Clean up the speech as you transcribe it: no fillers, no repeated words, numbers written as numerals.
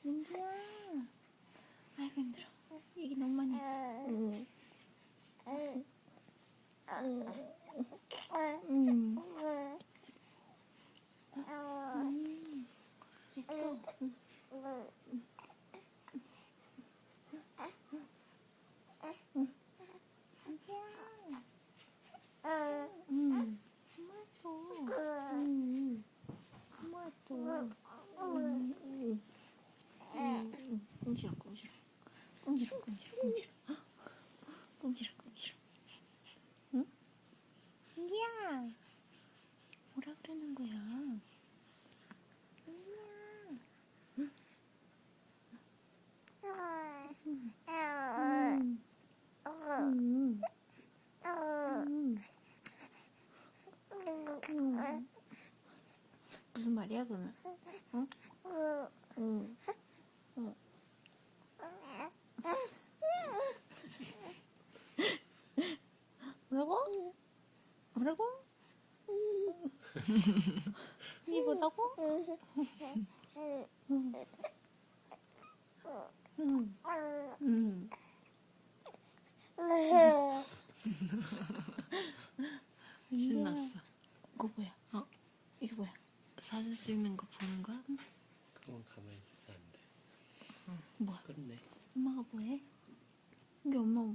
민기야. 아이고 힘들어. 얘기 너무 많이 했어. 됐어. 꿍시렁. 응? 민기야, 뭐라 그러는 거야? 무슨 말이야, 그는? 응? 뭐라고? 뭐라고? 이게 뭐라고? 신났어. 그거 뭐야? 이게 뭐야? 사진 찍는 거 보는 거야? 그만 가만히 있어서 안 돼. 뭐야? 끝내. 엄마가 뭐해? 이게 엄마